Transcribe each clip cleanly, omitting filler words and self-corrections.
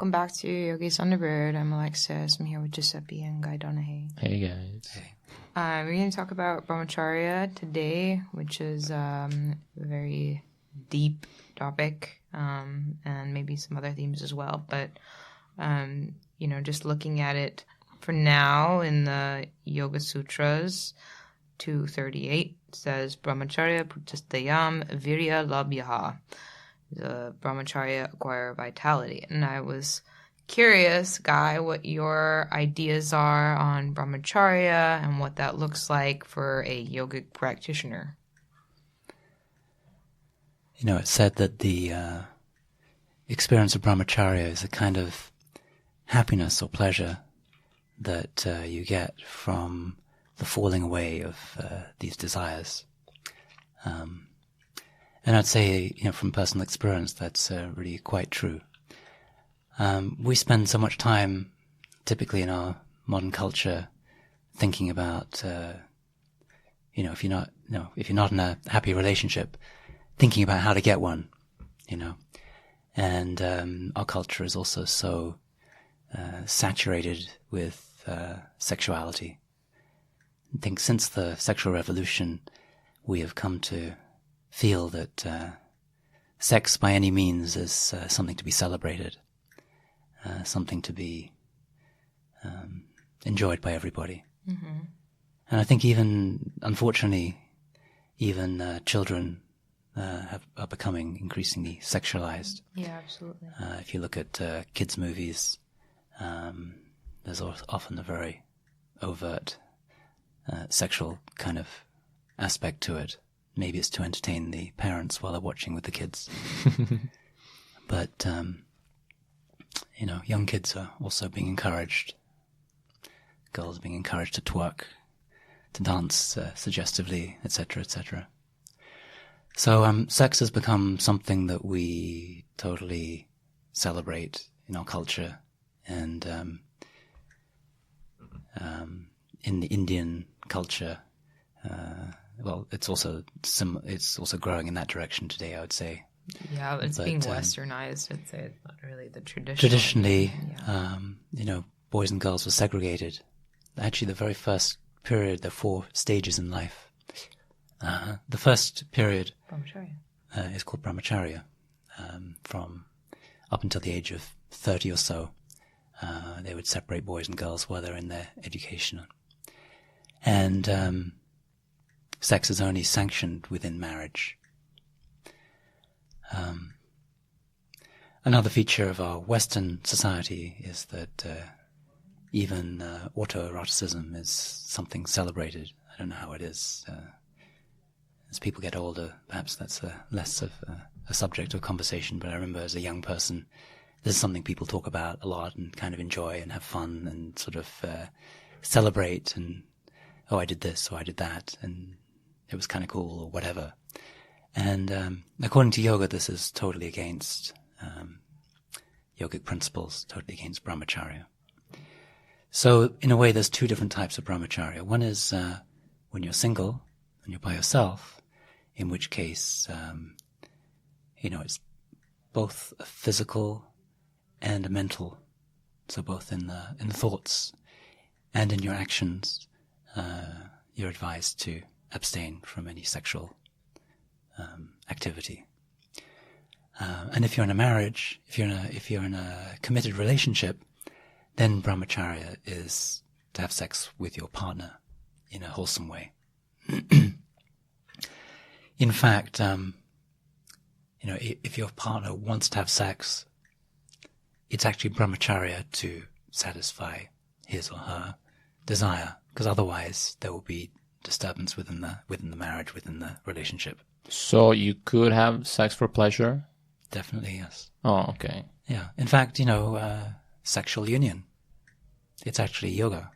welcome back to Yogi Thunderbird. I'm Alexis. I'm here with Giuseppe and Guy Donahaye. Hey guys. Hey. We're going to talk about Brahmacharya today, which is a very deep topic, and maybe some other themes as well. But, just looking at it for now in the Yoga Sutras, 238 says, Brahmacharya pratistayam virya labhyaha. The Brahmacharya acquire vitality. And I was curious, Guy, what your ideas are on Brahmacharya and what that looks like for a yogic practitioner. It's said that the experience of Brahmacharya is a kind of happiness or pleasure that you get from the falling away of these desires. And I'd say, from personal experience, that's really quite true. We spend so much time, typically in our modern culture, thinking about, if you're not in a happy relationship, thinking about how to get one, And our culture is also so saturated with sexuality. I think since the sexual revolution, we have come to feel that sex by any means is something to be celebrated, something to be enjoyed by everybody. Mm-hmm. And I think unfortunately, children are becoming increasingly sexualized. Yeah, absolutely. If you look at kids' movies, there's often a very overt sexual kind of aspect to it. Maybe it's to entertain the parents while they're watching with the kids. But, young kids are also being encouraged. Girls are being encouraged to twerk, to dance suggestively, etc., etc. So sex has become something that we totally celebrate in our culture. And in the Indian culture, it's also growing in that direction today, I would say. Yeah, it's being westernized. I'd say it's not really the traditional. Traditionally, boys and girls were segregated. Actually, the very first period, there are 4 stages in life. The first period is called Brahmacharya. From up until the age of 30 or so, they would separate boys and girls while they're in their education. And sex is only sanctioned within marriage. Another feature of our Western society is that even autoeroticism is something celebrated. I don't know how it is. As people get older, perhaps that's less of a subject of conversation, but I remember as a young person, this is something people talk about a lot and kind of enjoy and have fun and sort of celebrate and, oh, I did this or I did that, and it was kind of cool or whatever. And according to yoga, this is totally against yogic principles, totally against Brahmacharya. So in a way, there's 2 different types of Brahmacharya. One is when you're single and you're by yourself, in which case, it's both a physical and a mental. So both in the thoughts and in your actions, you're advised to abstain from any sexual activity. And if you're in a marriage, if you're in a committed relationship, then Brahmacharya is to have sex with your partner in a wholesome way. In fact, if your partner wants to have sex, it's actually Brahmacharya to satisfy his or her desire, because otherwise there will be disturbance within the marriage, within the relationship. So you could have sex for pleasure? Definitely, yes. Oh, okay. Yeah. In fact, sexual union, it's actually yoga.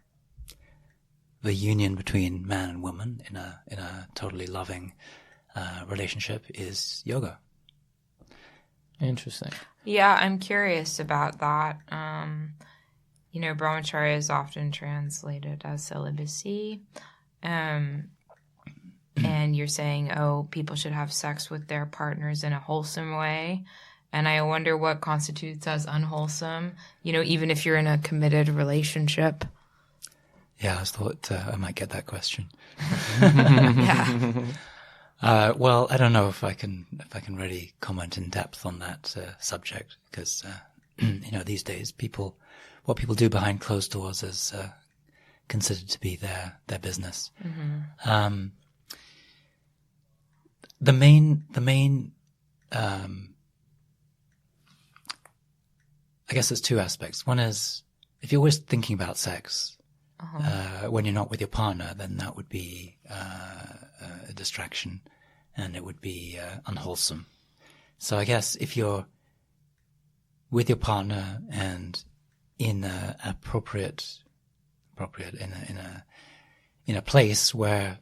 The union between man and woman in a totally loving relationship is yoga. Interesting. Yeah, I'm curious about that. Brahmacharya is often translated as celibacy. And you're saying, people should have sex with their partners in a wholesome way. And I wonder what constitutes as unwholesome, even if you're in a committed relationship. Yeah, I thought I might get that question. Yeah. Well, I don't know if I can really comment in depth on that subject, because these days what people do behind closed doors is considered to be their business. Mm-hmm. The main I guess there's two aspects. One is, if you're always thinking about sex when you're not with your partner, then that would be a distraction, and it would be unwholesome. So I guess if you're with your partner and in a appropriate in a place where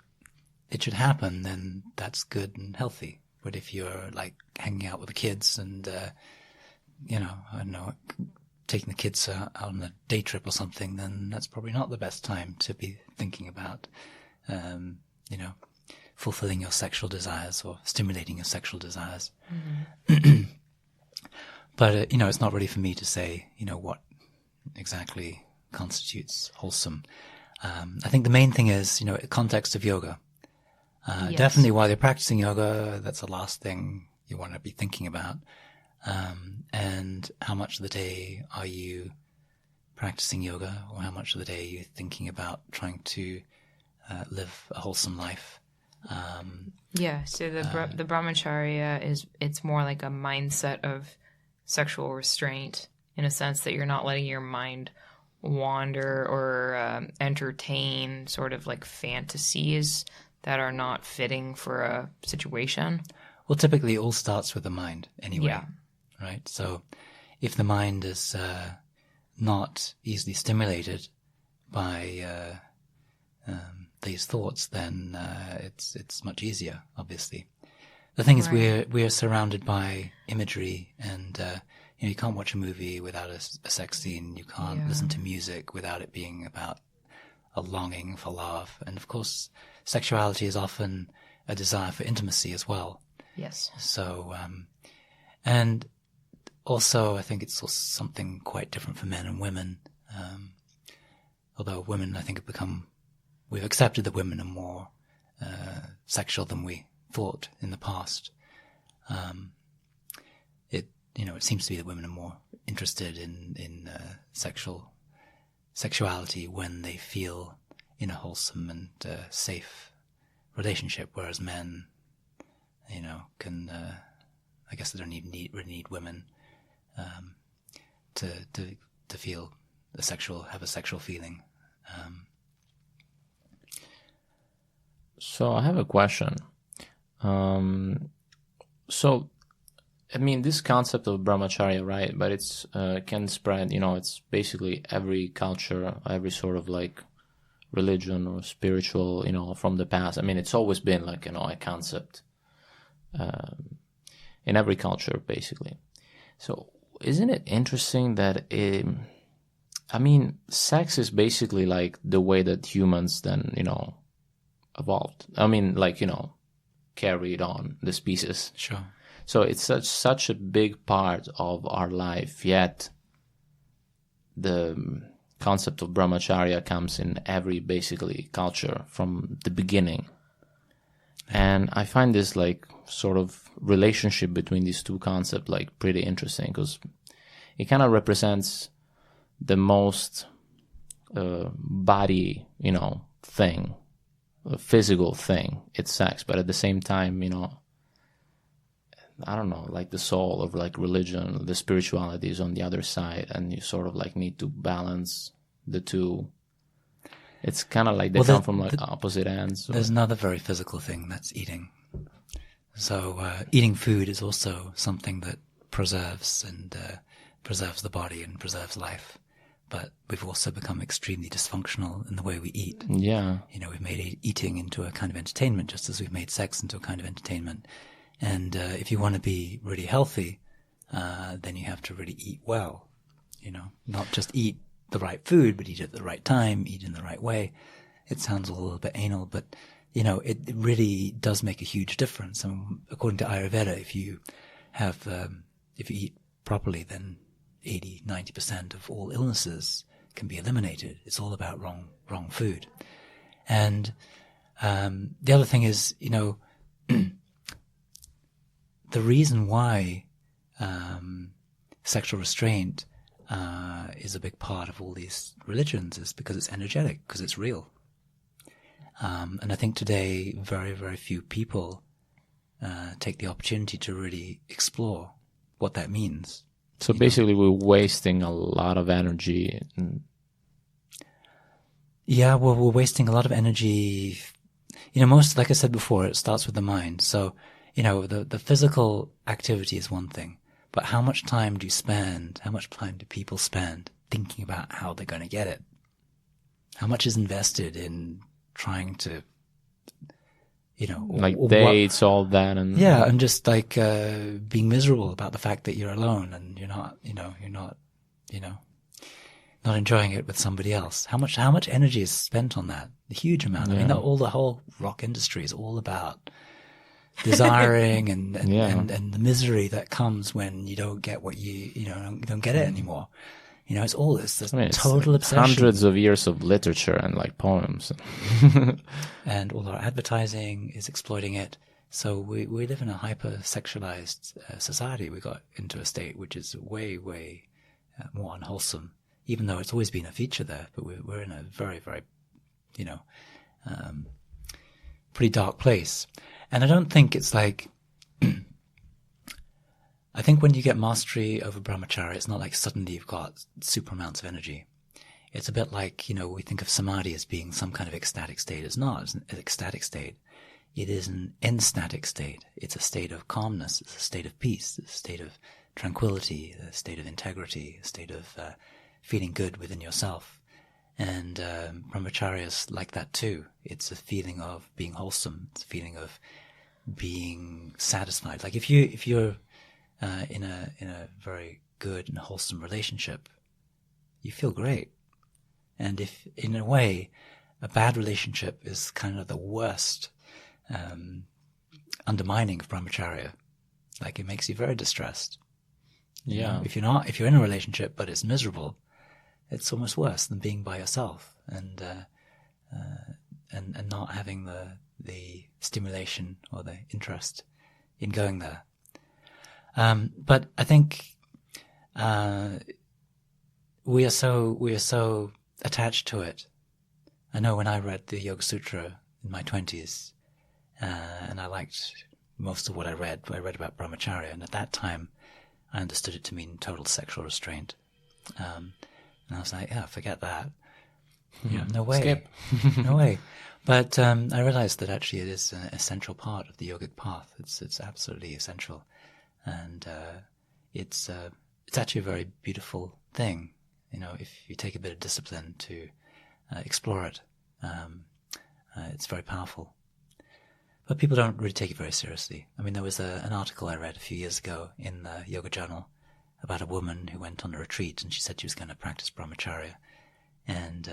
it should happen, then that's good and healthy. But if you're like hanging out with the kids and I don't know, taking the kids out on a day trip or something, then that's probably not the best time to be thinking about fulfilling your sexual desires or stimulating your sexual desires. Mm-hmm. But it's not really for me to say what exactly constitutes wholesome. I think the main thing is context of yoga. Yes. Definitely while you're practicing yoga, that's the last thing you want to be thinking about. And how much of the day are you practicing yoga, or how much of the day are you thinking about trying to live a wholesome life? So the Brahmacharya it's more like a mindset of sexual restraint, in a sense that you're not letting your mind wander or entertain sort of like fantasies that are not fitting for a situation. Well, typically it all starts with the mind anyway. Yeah. Right? So if the mind is not easily stimulated by these thoughts, then it's much easier, obviously. The thing is, we're surrounded by imagery, and you can't watch a movie without a sex scene. You can't listen to music without it being about a longing for love. And of course, sexuality is often a desire for intimacy as well. Yes. So, and also, I think it's also something quite different for men and women. Although women, I think, we've accepted that women are more sexual than we thought in the past. It seems to be that women are more interested in sexuality when they feel in a wholesome and safe relationship, whereas men, can I guess they don't even need women to feel have a sexual feeling. So I have a question. So, I mean, this concept of Brahmacharya, right? But it's can spread. It's basically every culture, every sort of like religion or spiritual, from the past. I mean, it's always been like a concept in every culture, basically. So, isn't it interesting that sex is basically like the way that humans then, evolved. I mean, like, carried on the species. Sure. So it's such a big part of our life, yet the concept of Brahmacharya comes in every, basically, culture from the beginning. And I find this, like, sort of relationship between these two concepts, like, pretty interesting, because it kind of represents the most body, thing, a physical thing. It's sex, but at the same time, I don't know, like the soul of like religion, the spirituality is on the other side, and you sort of like need to balance the two. It's kind of like they come from like opposite ends. There's another very physical thing, that's eating. So eating food is also something that preserves the body and preserves life. But we've also become extremely dysfunctional in the way we eat. Yeah. We've made eating into a kind of entertainment, just as we've made sex into a kind of entertainment. And if you want to be really healthy, then you have to really eat well. Not just eat the right food, but eat at the right time, eat in the right way. It sounds a little bit anal, but, it really does make a huge difference. And according to Ayurveda, if you have if you eat properly, then 80-90% of all illnesses can be eliminated. It's all about wrong food. And the other thing is, the reason why sexual restraint is a big part of all these religions is because it's energetic, because it's real. And I think today very, very few people take the opportunity to really explore what that means. So basically we're wasting a lot of energy. Yeah, well, we're wasting a lot of energy. Like I said before, it starts with the mind. So, the physical activity is one thing, but how much time do people spend thinking about how they're going to get it? How much is invested in trying to, dates, all that, and and just like being miserable about the fact that you're alone and you're not enjoying it with somebody else. How much energy is spent on that? A huge amount. Yeah. I mean, the whole rock industry is all about desiring and the misery that comes when you don't get what you don't get it anymore. It's all this total obsession. Hundreds of years of literature and like poems. And all our advertising is exploiting it. So we live in a hyper-sexualized society. We got into a state which is way, way more unwholesome, even though it's always been a feature there. But we're in a very, very, pretty dark place. And I don't think it's like... I think when you get mastery over brahmacharya, it's not like suddenly you've got super amounts of energy. It's a bit like, we think of samadhi as being some kind of ecstatic state. It's not. It's an ecstatic state. It is an enstatic state. It's a state of calmness. It's a state of peace. It's a state of tranquility, a state of integrity, a state of feeling good within yourself. And brahmacharya is like that too. It's a feeling of being wholesome. It's a feeling of being satisfied. Like if you're in a very good and wholesome relationship, you feel great. And if, in a way, a bad relationship is kind of the worst undermining of brahmacharya, like it makes you very distressed. Yeah. If you're in a relationship but it's miserable, it's almost worse than being by yourself and not having the stimulation or the interest in going there. But I think we are so attached to it. I know when I read the Yoga Sutra in my 20s, and I liked most of what I read about brahmacharya, and at that time I understood it to mean total sexual restraint. And I was like, yeah, forget that. No way. Skip. No way. But I realized that actually it is an essential part of the yogic path. It's absolutely essential. And it's actually a very beautiful thing, if you take a bit of discipline to explore it. It's very powerful. But people don't really take it very seriously. I mean, there was an article I read a few years ago in the Yoga Journal about a woman who went on a retreat, and she said she was going to practice brahmacharya. And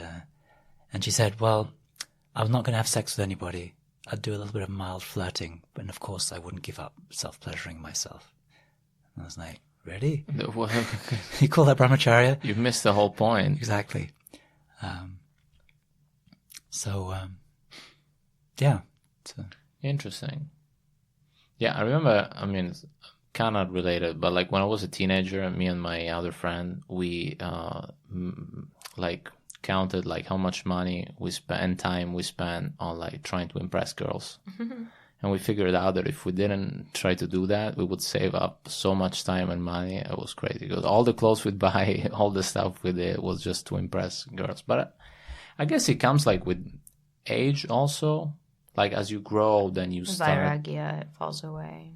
she said, well, I was not going to have sex with anybody. I'd do a little bit of mild flirting, but of course I wouldn't give up self-pleasuring myself. And I was like, really? You call that brahmacharya? You've missed the whole point. Exactly. Yeah. Interesting. Yeah, I remember, it's kind of related, but like when I was a teenager, me and my other friend, we counted like how much money we spent, time we spent on like trying to impress girls. And we figured out that if we didn't try to do that, we would save up so much time and money. It was crazy because all the clothes we'd buy, all the stuff we did was just to impress girls. But I guess it comes like with age also. Like as you grow, then you start. Vairagya, it falls away.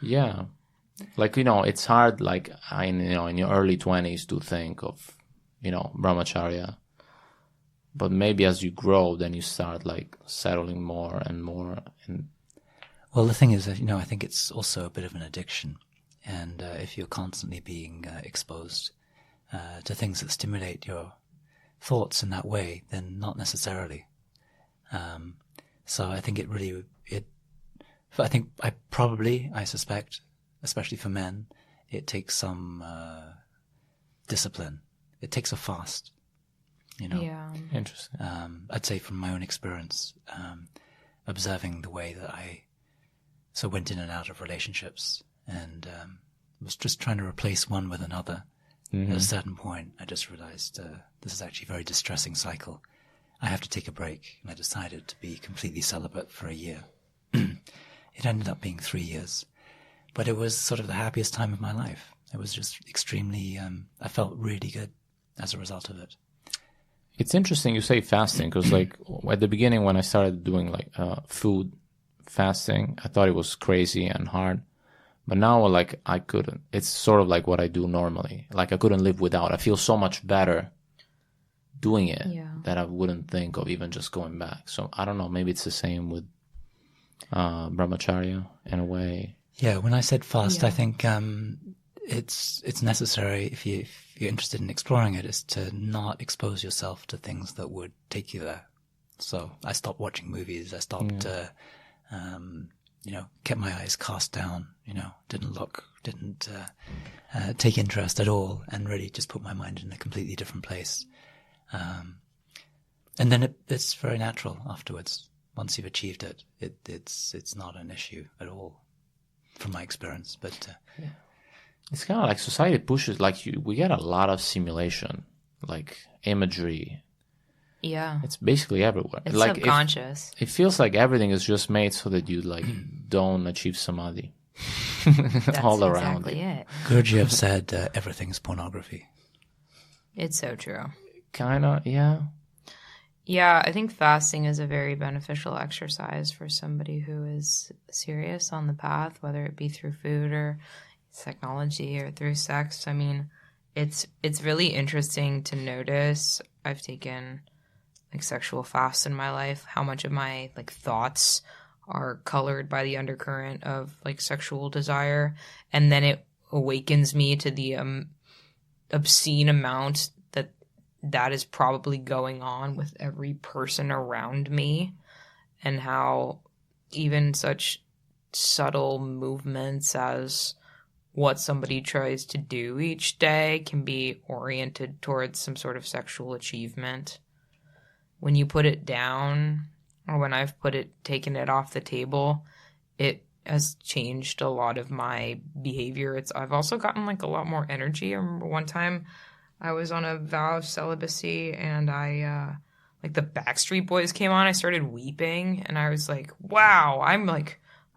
Yeah. Like, it's hard like in your early 20s to think of, brahmacharya. But maybe as you grow, then you start like settling more and more. Well, the thing is that, I think it's also a bit of an addiction. And if you're constantly being exposed to things that stimulate your thoughts in that way, then not necessarily. So I think I suspect, especially for men, it takes some discipline. It takes a fast, Yeah. Interesting. I'd say from my own experience, observing the way that I went in and out of relationships and was just trying to replace one with another. Mm-hmm. At a certain point, I just realized this is actually a very distressing cycle. I have to take a break, and I decided to be completely celibate for a year. It ended up being 3 years, but it was sort of the happiest time of my life. It was just extremely, I felt really good as a result of it. It's interesting you say fasting, because like at the beginning when I started doing like food fasting, I thought it was crazy and hard. But now, like, I couldn't. It's sort of like what I do normally. Like, I couldn't live without. I feel so much better doing it that I wouldn't think of even just going back. So, I don't know. Maybe it's the same with Brahmacharya in a way. Yeah, when I said fast, I think it's necessary, if you're interested in exploring it, is to not expose yourself to things that would take you there. So, I stopped watching movies. I stopped... kept my eyes cast down, didn't look, didn't take interest at all, and really just put my mind in a completely different place. And then it's very natural afterwards. Once you've achieved it, it's not an issue at all, from my experience. But it's kind of like society pushes, like we get a lot of simulation, like imagery. Yeah. It's basically everywhere. It's like subconscious. It feels like everything is just made so that you like don't achieve samadhi. That's all around. exactly it. Gurdjieff said everything's pornography. It's so true. Kinda, yeah. Yeah, I think fasting is a very beneficial exercise for somebody who is serious on the path, whether it be through food or technology or through sex. I mean, it's really interesting to notice. I've taken like sexual fasts in my life, how much of my like thoughts are colored by the undercurrent of like sexual desire, and then it awakens me to the obscene amount that is probably going on with every person around me, and how even such subtle movements as what somebody tries to do each day can be oriented towards some sort of sexual achievement. When you put it down, or when I've taken it off the table, it has changed a lot of my behavior. I've also gotten like a lot more energy. I remember one time I was on a vow of celibacy, and I like the Backstreet Boys came on. I started weeping, and I was like, wow, I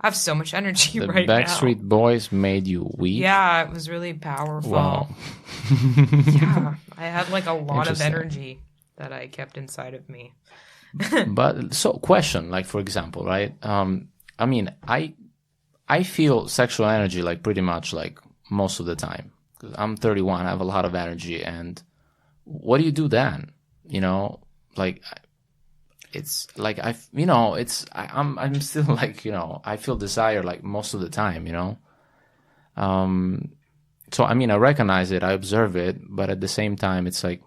have so much energy right now. The Backstreet Boys made you weep? Yeah, it was really powerful. Wow. Yeah, I had like a lot of energy that I kept inside of me. But so question, like for example, right? I mean, I feel sexual energy like pretty much like most of the time. I'm 31, I have a lot of energy, and what do you do then? Like it's like I'm still like, I feel desire like most of the time, So I mean, I recognize it, I observe it, but at the same time, it's like,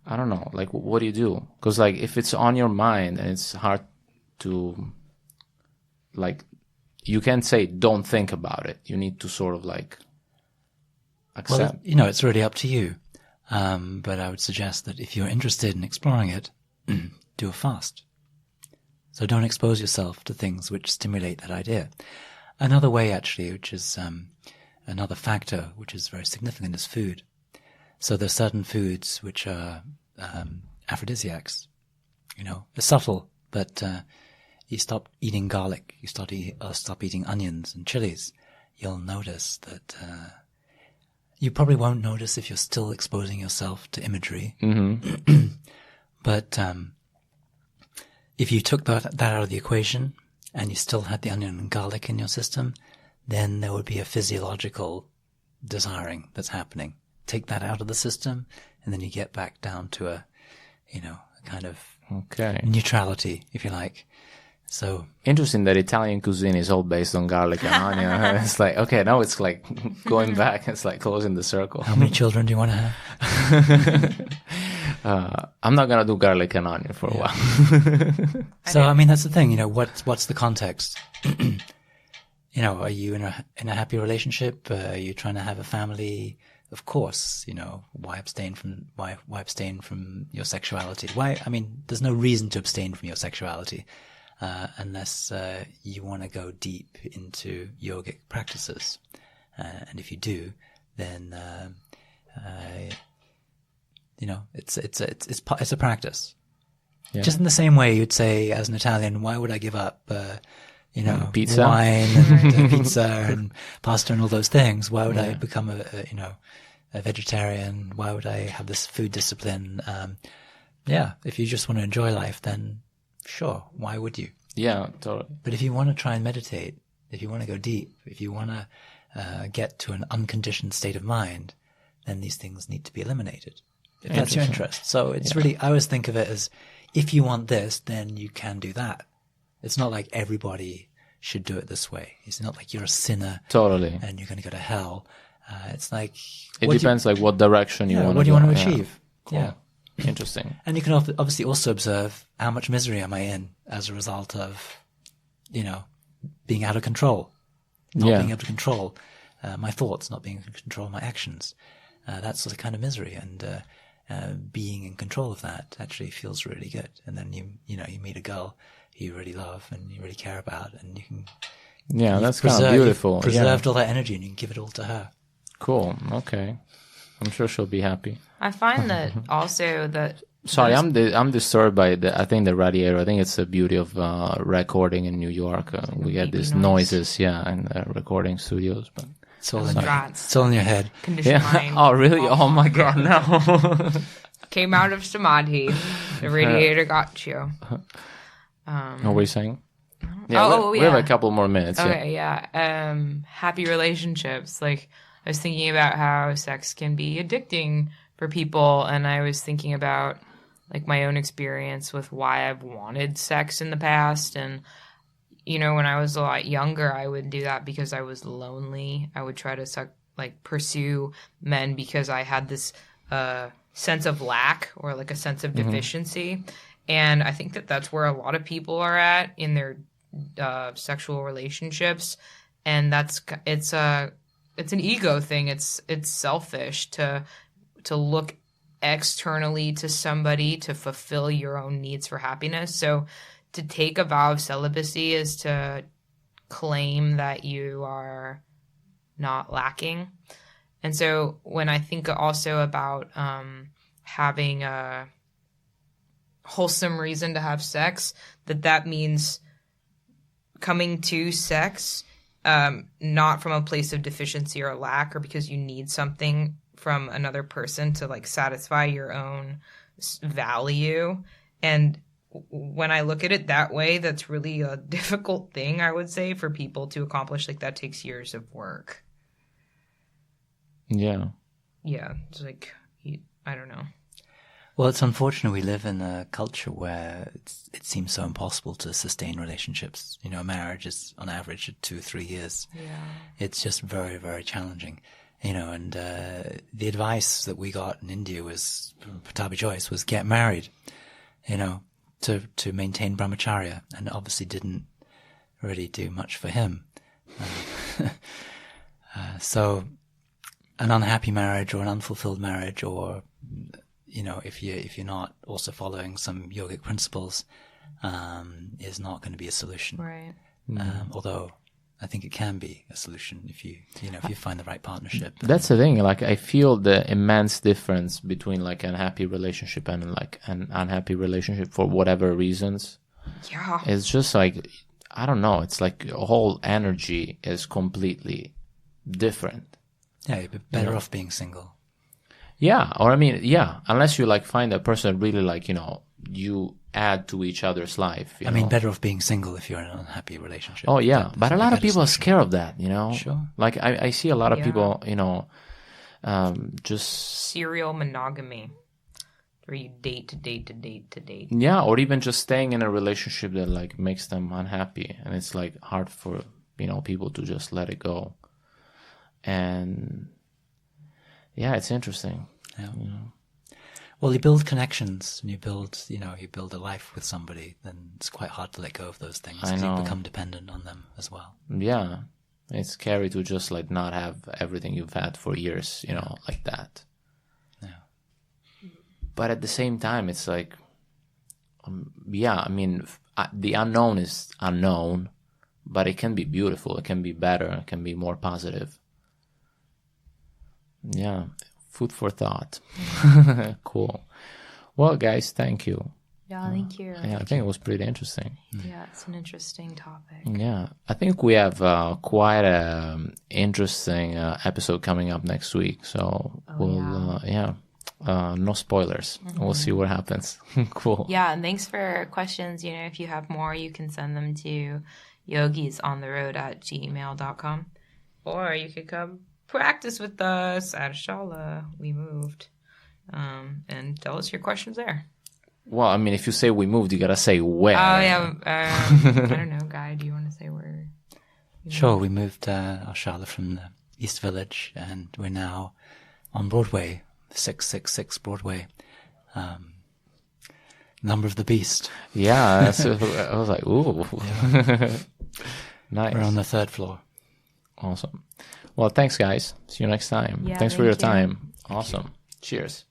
I don't know, like what do you do? Because like if it's on your mind and it's hard to, like, you can't say don't think about it. You need to sort of like accept. Well, it's really up to you. But I would suggest that if you're interested in exploring it, do a fast. So don't expose yourself to things which stimulate that idea. Another way, actually, which is another factor which is very significant, is food. So there are certain foods which are aphrodisiacs. They're subtle, but you stop eating garlic, you stop eating onions and chilies, you'll notice that you probably won't notice if you're still exposing yourself to imagery. Mm-hmm. But if you took that out of the equation and you still had the onion and garlic in your system, then there would be a physiological desiring that's happening. Take that out of the system, and then you get back down to a kind of neutrality, if you like. So interesting that Italian cuisine is all based on garlic and onion. It's like, okay, now it's like going back. It's like closing the circle. How many children do you want to have? I'm not gonna do garlic and onion for a while. So I mean, that's the thing. What's the context? are you in a happy relationship? Are you trying to have a family? Of course, why abstain from your sexuality? There's no reason to abstain from your sexuality, unless, you want to go deep into yogic practices. And if you do, then, it's a practice. Yeah. Just in the same way you'd say, as an Italian, why would I give up, pizza, wine and pizza and pasta and all those things? Why would I become a vegetarian? Why would I have this food discipline? If you just want to enjoy life, then sure, why would you? Yeah, totally. But if you want to try and meditate, if you want to go deep, if you want to get to an unconditioned state of mind, then these things need to be eliminated. If that's your interest. So it's really, I always think of it as, if you want this, then you can do that. It's not like everybody should do it this way. It's not like you're a sinner. Totally. And you're going to go to hell. It's like... It depends what direction you want to go. What do you want to achieve? Cool. Yeah. Interesting. And you can obviously also observe how much misery am I in as a result of, being out of control. Not being able to control my thoughts, not being able to control my actions. That's the kind of misery. And being in control of that actually feels really good. And then you meet a girl you really love and you really care about, and you can... Yeah, that's kind of beautiful. You've preserved all that energy and you can give it all to her. Cool. Okay. I'm sure she'll be happy. I find that also that... Sorry, I'm disturbed by I think the radiator. I think it's the beauty of recording in New York. We get these noises, in recording studios, but... It's all in your head. Mind. Oh, really? Oh my God, no. Came out of samadhi. The radiator got you. What were you saying? Yeah, we have a couple more minutes. Okay, happy relationships. Like, I was thinking about how sex can be addicting for people, and I was thinking about like my own experience with why I've wanted sex in the past. And when I was a lot younger, I would do that because I was lonely. I would try to pursue men because I had this sense of lack or like a sense of deficiency. And I think that that's where a lot of people are at in their sexual relationships. And it's an ego thing. It's selfish to look externally to somebody to fulfill your own needs for happiness. So to take a vow of celibacy is to claim that you are not lacking. And so when I think also about having a wholesome reason to have sex, that means coming to sex not from a place of deficiency or lack, or because you need something from another person to like satisfy your own value. And when I look at it that way, that's really a difficult thing, I would say, for people to accomplish. Like, that takes years of work. Yeah. Yeah. It's like, I don't know. Well, it's unfortunate we live in a culture where it seems so impossible to sustain relationships. Marriage is on average 2 or 3 years. Yeah. It's just very, very challenging. And the advice that we got in India was, from Patabi Joyce, was get married, to maintain brahmacharya, and it obviously didn't really do much for him. So an unhappy marriage or an unfulfilled marriage, or if you're not also following some yogic principles, is not going to be a solution. Right. Although I think it can be a solution if you find the right partnership. That's the thing. Like, I feel the immense difference between like an happy relationship and like an unhappy relationship for whatever reasons. Yeah. It's just like, I don't know. It's like the whole energy is completely different. Yeah, you'd be better off being single. Yeah. Or unless you like find a person that really like, you add to each other's life. Better off being single if you're in an unhappy relationship. Oh, yeah. But a lot of people are scared of that, Sure. Like, I see a lot of people, just... serial monogamy, where you date to date to date to date. Yeah, or even just staying in a relationship that, like, makes them unhappy. And it's, like, hard for, people to just let it go. And, yeah, it's interesting. Yeah. Well, you build connections and you build a life with somebody, then it's quite hard to let go of those things. I know. You become dependent on them as well. Yeah. It's scary to just like not have everything you've had for years, like that. Yeah. But at the same time, it's like, the unknown is unknown, but it can be beautiful. It can be better. It can be more positive. Yeah. Food for thought. Cool. Well, guys, thank you. Yeah, thank you. Yeah, I think it was pretty interesting. Yeah, it's an interesting topic. Yeah, I think we have quite a interesting episode coming up next week. So no spoilers. We'll see what happens. Cool. Yeah, and thanks for questions. If you have more, you can send them to yogisontheroad@gmail.com, or you could come practice with us at Shala. We moved, and tell us your questions there. Well, if you say we moved, you gotta say where. Oh, yeah. I don't know, Guy. Do you want to say where? Sure, we moved our Charlotte from the East Village, and we're now on Broadway, 666 Broadway. Number of the Beast. Yeah, I was like, ooh. Yeah. Nice. We're on the 3rd floor. Awesome. Well, thanks, guys. See you next time. Yeah, thanks for your thank you. time. Awesome. Cheers.